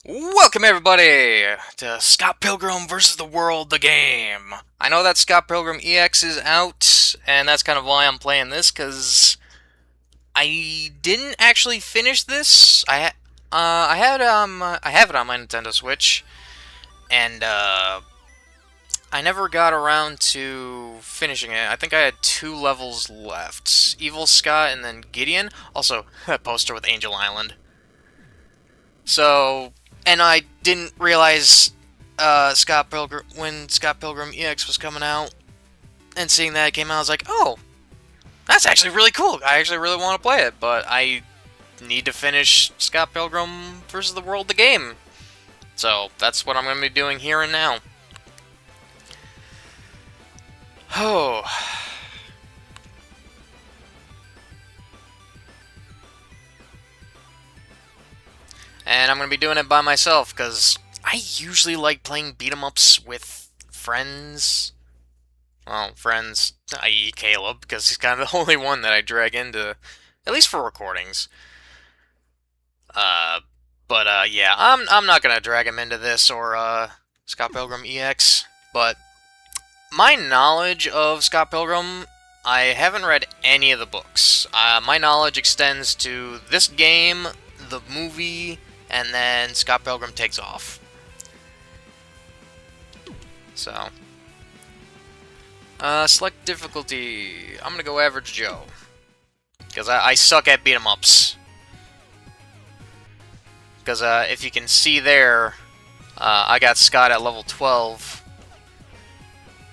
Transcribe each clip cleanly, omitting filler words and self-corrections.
Welcome everybody to Scott Pilgrim vs. the World, the game. I know that Scott Pilgrim EX is out, and that's kind of why I'm playing this, because I didn't actually finish this. I have it on my Nintendo Switch, and I never got around to finishing it. I think I had 2 levels left: Evil Scott and then Gideon. Also, a poster with Angel Island. So, and I didn't realize Scott Pilgrim when Scott Pilgrim EX was coming out, and seeing that it came out, I was like, oh, that's actually really cool. I actually really want to play it, but I need to finish Scott Pilgrim vs. the World, the game. So that's what I'm going to be doing here and now. Oh. And I'm going to be doing it by myself, because I usually like playing beat-em-ups with friends. Well, friends, i.e. Caleb, because he's kind of the only one that I drag into, at least for recordings. Uh, but yeah, I'm not gonna drag him into this or Scott Pilgrim EX. But my knowledge of Scott Pilgrim, I haven't read any of the books. My knowledge extends to this game, the movie, and then Scott Pilgrim Takes Off. So, select difficulty. I'm gonna go Average Joe. Because I suck at beat 'em ups. Because if you can see there, I got Scott at level 12.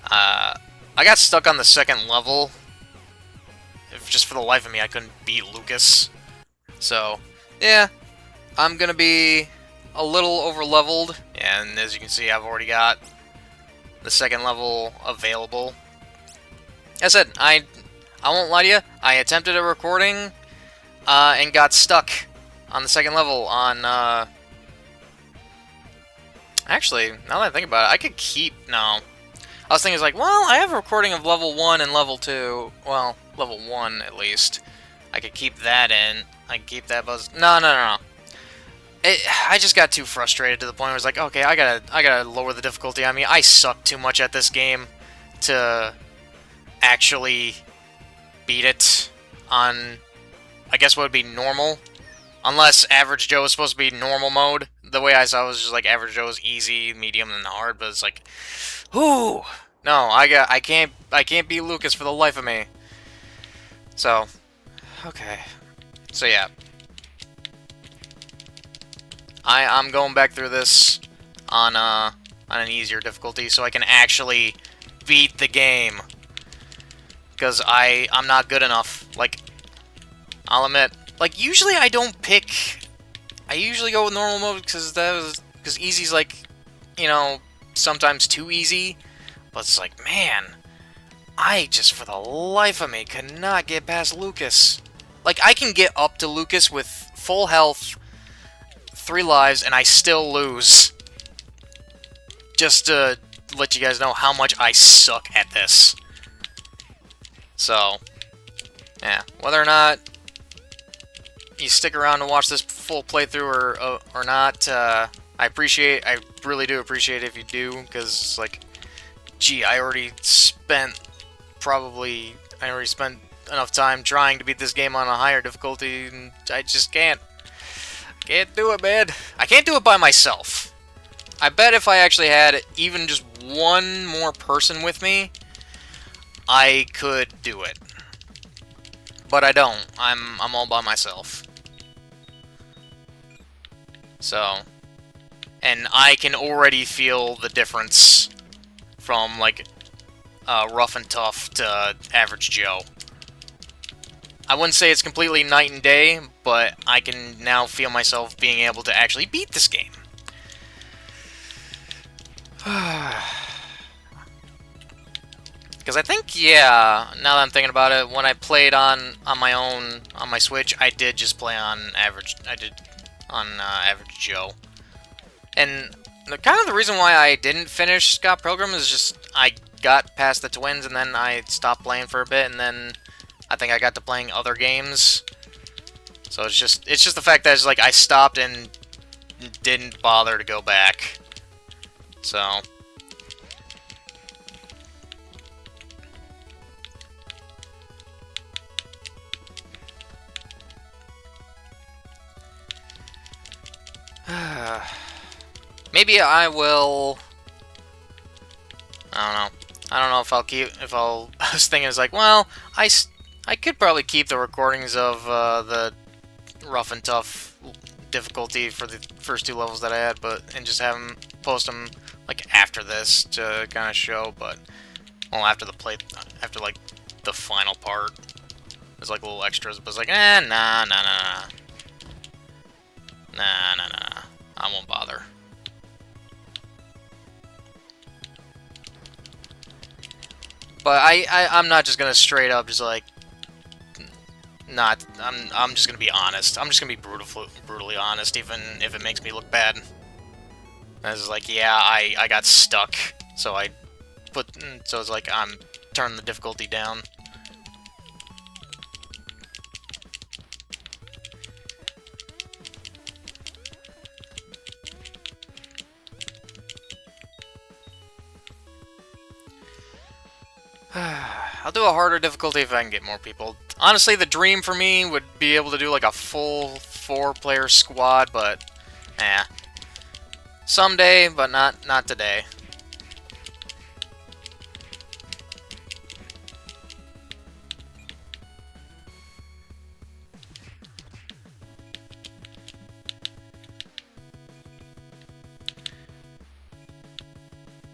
I got stuck on the second level. If just for the life of me, I couldn't beat Lucas. So, yeah, I'm gonna be a little over leveled. And as you can see, I've already got the second level available. As I said, I won't lie to you, I attempted a recording and got stuck on the second level on, actually, now that I think about it, I could keep, no. I was thinking, like, well, I have a recording of level 1 and level 2, well, level 1 at least. I could keep that in, I could keep that buzz, no. I just got too frustrated to the point where I was like, okay, I gotta lower the difficulty on me. I suck too much at this game to actually beat it on, I guess what would be normal. Unless Average Joe is supposed to be normal mode. The way I saw it was just like Average Joe is easy, medium, and hard, but it's like, whoo! No, I can't beat Lucas for the life of me. So, okay. So yeah. I'm going back through this on an easier difficulty so I can actually beat the game. Because I'm not good enough. Like, I'll admit, like, usually I don't pick. I usually go with normal mode because easy's like, you know, sometimes too easy. But it's like, man, I just for the life of me could not get past Lucas. Like, I can get up to Lucas with full health, 3 lives, and I still lose. Just to let you guys know how much I suck at this. So, yeah, whether or not you stick around to watch this full playthrough or not, I really do appreciate it if you do, because, like, gee, I already spent enough time trying to beat this game on a higher difficulty, and I just can't do it, man. I can't do it by myself. I bet if I actually had even just one more person with me, I could do it. But I don't. I'm all by myself. So, and I can already feel the difference from, like, rough and tough to Average Joe. I wouldn't say it's completely night and day, but I can now feel myself being able to actually beat this game. Because I think, yeah, now that I'm thinking about it, when I played on my own, on my Switch, I did just play on Average Joe. And kind of the reason why I didn't finish Scott Pilgrim is just I got past the twins and then I stopped playing for a bit, and then I think I got to playing other games. So it's just the fact that it's like I stopped and didn't bother to go back. So... maybe I will... I don't know. I don't know if I'll keep... If I'll... I was thinking, it's like, well, I could probably keep the recordings of the rough and tough difficulty for the first 2 levels that I had, and just have them post them like after this to kind of show. But well, after like the final part, there's like little extras. But it's like, nah, I won't bother. But I'm not just gonna straight up just like not. I'm just gonna be honest. I'm just gonna be brutally honest, even if it makes me look bad. I was like, yeah, I got stuck, so it's like I'm turning the difficulty down. I'll do a harder difficulty if I can get more people. Honestly, the dream for me would be able to do like a full 4-player squad, but someday, but not today.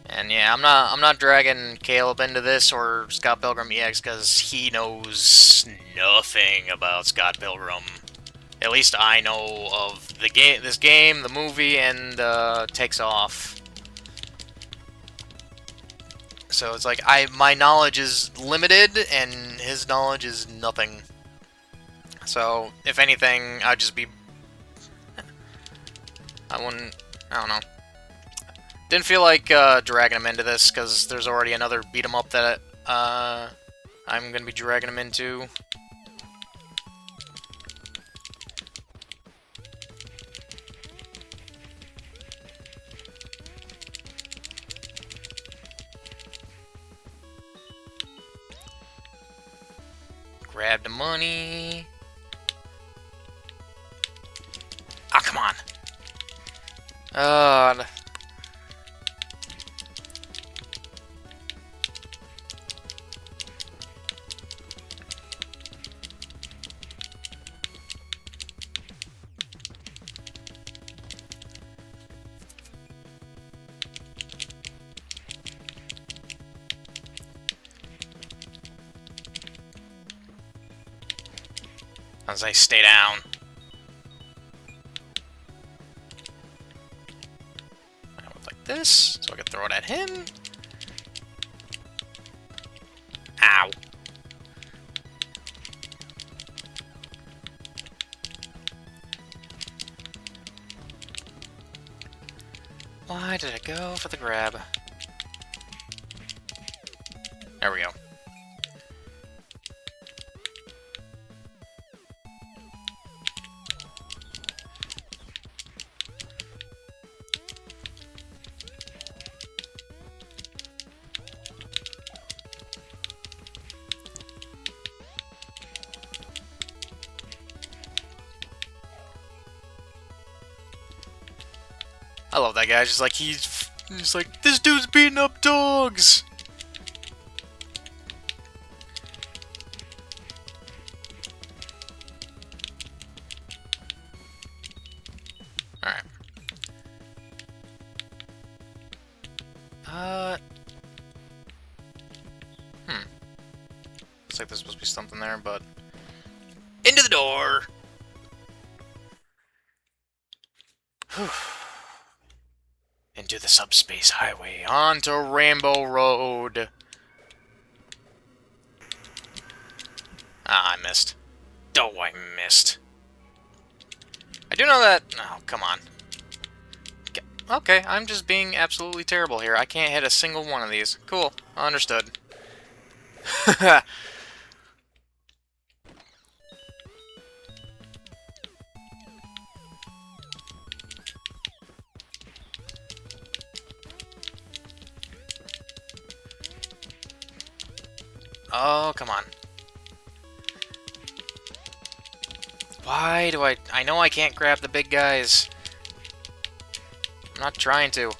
And yeah, I'm not dragging Caleb into this or Scott Pilgrim EX because he knows nothing about Scott Pilgrim. At least I know of this game, the movie, and Takes Off. So it's like my knowledge is limited, and his knowledge is nothing. So if anything, I'd just be... I don't know. Didn't feel like dragging him into this, because there's already another beat-em-up that I'm going to be dragging him into. Grab the money. Ah, come on. As I stay down. I would like this, so I can throw it at him. Ow. Why did I go for the grab? There we go. I love that guy. Just like he's like, this dude's beating up dogs. All right. Looks like there's supposed to be something there, but into the door. Whew. Into the subspace highway, onto Rainbow Road. Ah, I missed. Oh, I missed. I do know that... Oh, come on. Okay, I'm just being absolutely terrible here. I can't hit a single one of these. Cool. Understood. Oh, come on. Why do I know I can't grab the big guys. I'm not trying to.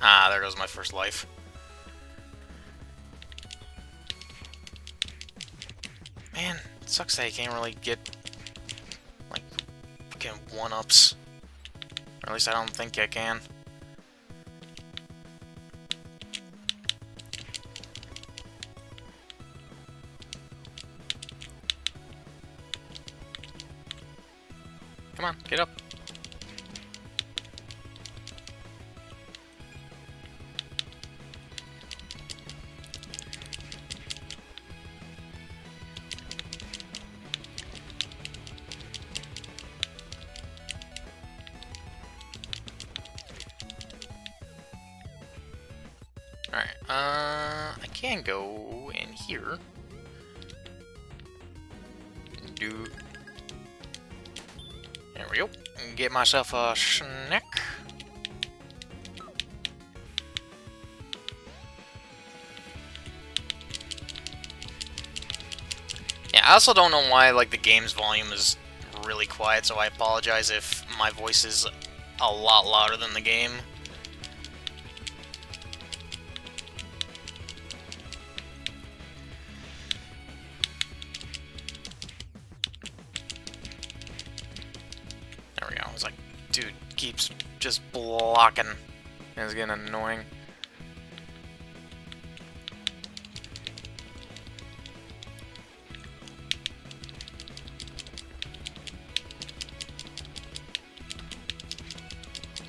Ah, there goes my first life. Man, it sucks that you can't really get, like, fucking one-ups. Or at least I don't think I can. Come on, get up. Alright, I can go in here. Do... There we go. Get myself a snack. Yeah, I also don't know why, like, the game's volume is really quiet, so I apologize if my voice is a lot louder than the game. There we go. I was like, dude keeps just blocking. It's getting annoying.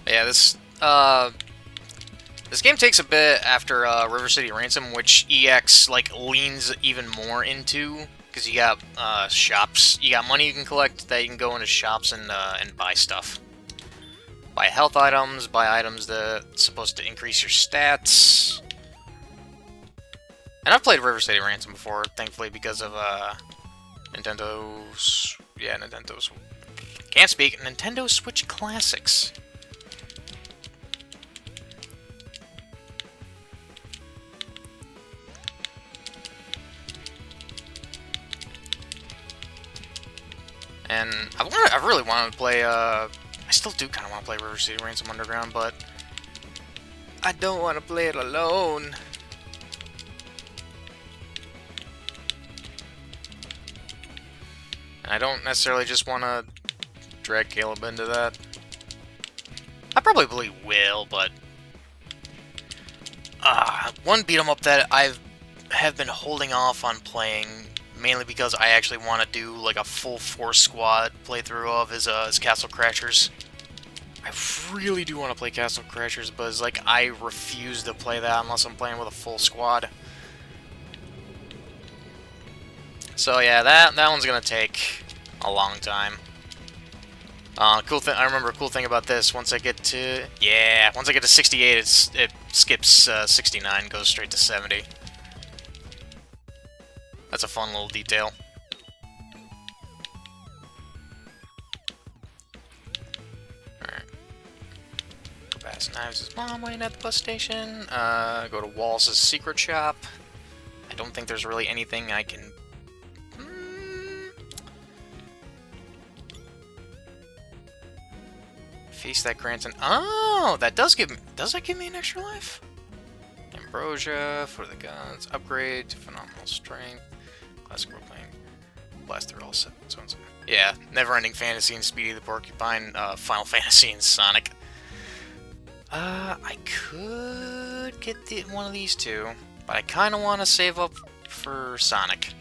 Yeah, this game takes a bit after River City Ransom, which EX like leans even more into, because you got shops, you got money you can collect that you can go into shops and buy stuff, buy health items, buy items that's supposed to increase your stats. And I've played River City Ransom before, thankfully, because of Nintendo's can't speak, Nintendo Switch Classics. And I really wanted to play, I still do kind of want to play River City Ransom Underground, but I don't want to play it alone. And I don't necessarily just want to drag Caleb into that. I probably will, but one beat 'em up that I have been holding off on playing, mainly because I actually want to do like a full 4-squad playthrough of is Castle Crashers. I really do want to play Castle Crashers, but it's like I refuse to play that unless I'm playing with a full squad. So yeah, that one's gonna take a long time. Cool thing. I remember a cool thing about this. Once I get to 68, it skips 69, goes straight to 70. That's a fun little detail. Alright. Go past Knives' mom waiting at the bus station. Go to Wallace's secret shop. I don't think there's really anything I can... Face that Granton. Oh, that does give me... Does that give me an extra life? Ambrosia for the guns. Upgrade to phenomenal strength. Classic role playing. Blast through all 7 zones. Yeah, Never-Ending Fantasy and Speedy the Porcupine. Final Fantasy and Sonic. I could get one of these two, but I kind of want to save up for Sonic.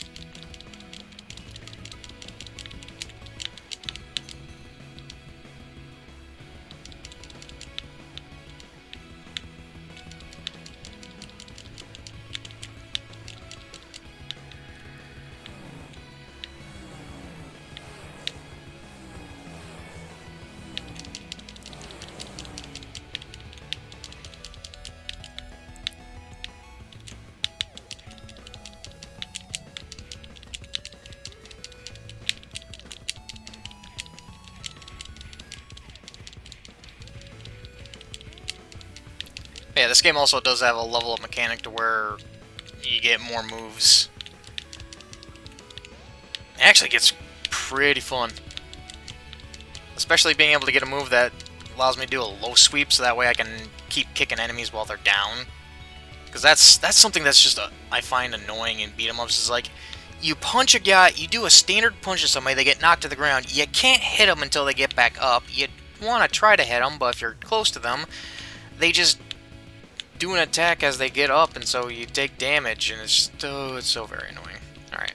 this game also does have a level up mechanic to where you get more moves. It actually gets pretty fun. Especially being able to get a move that allows me to do a low sweep, so that way I can keep kicking enemies while they're down. Because that's something that's just, I find annoying in beat-em-ups, is like, you punch a guy, you do a standard punch to somebody, they get knocked to the ground, you can't hit them until they get back up. You want to try to hit them, but if you're close to them, they just do an attack as they get up, and so you take damage, and it's so very annoying. Alright.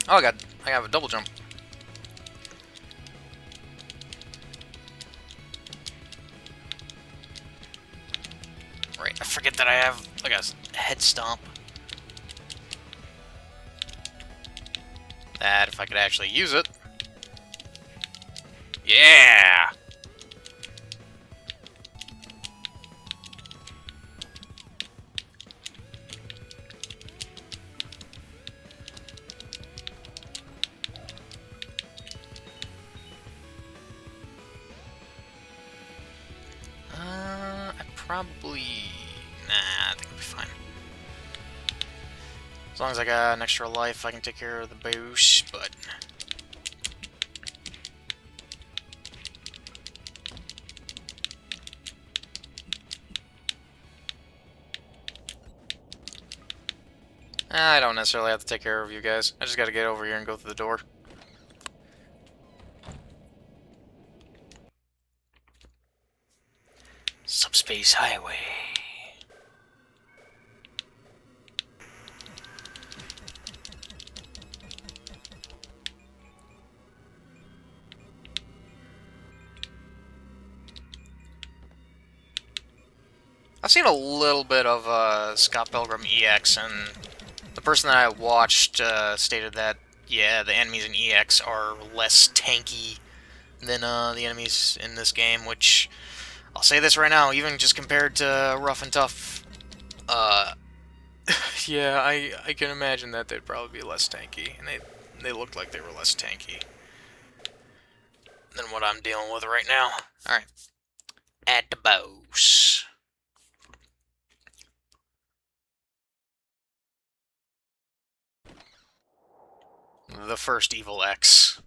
Oh, I have a double jump. Right, I forget that I have, like, a head stomp. That, if I could actually use it. Yeah! I probably... Nah, I think I'll be fine. As long as I got an extra life, I can take care of the boss, but... I don't necessarily have to take care of you guys. I just gotta get over here and go through the door. Subspace Highway. I've seen a little bit of Scott Pilgrim EX, and the person that I watched stated that, yeah, the enemies in EX are less tanky than the enemies in this game, which, I'll say this right now, even just compared to Rough and Tough, yeah, I can imagine that they'd probably be less tanky, and they looked like they were less tanky than what I'm dealing with right now. Alright. At the boss. The first Evil X.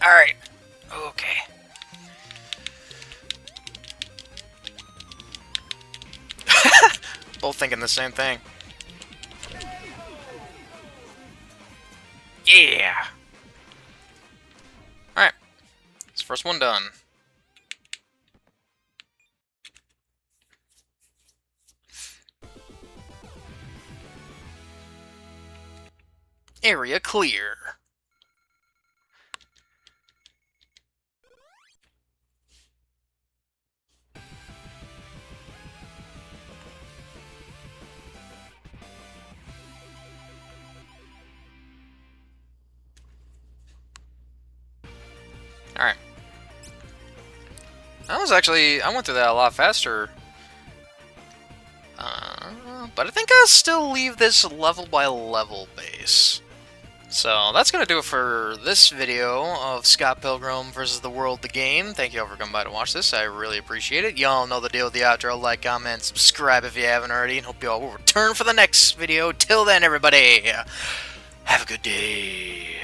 Alright. Okay. Both thinking the same thing. Yeah! Alright. It's the first one done. Area clear. Alright. I went through that a lot faster. But I think I'll still leave this level by level base. So that's going to do it for this video of Scott Pilgrim versus the World the Game. Thank you all for coming by to watch this. I really appreciate it. Y'all know the deal with the outro. Like, comment, subscribe if you haven't already, and hope you all will return for the next video. Till then, everybody, have a good day.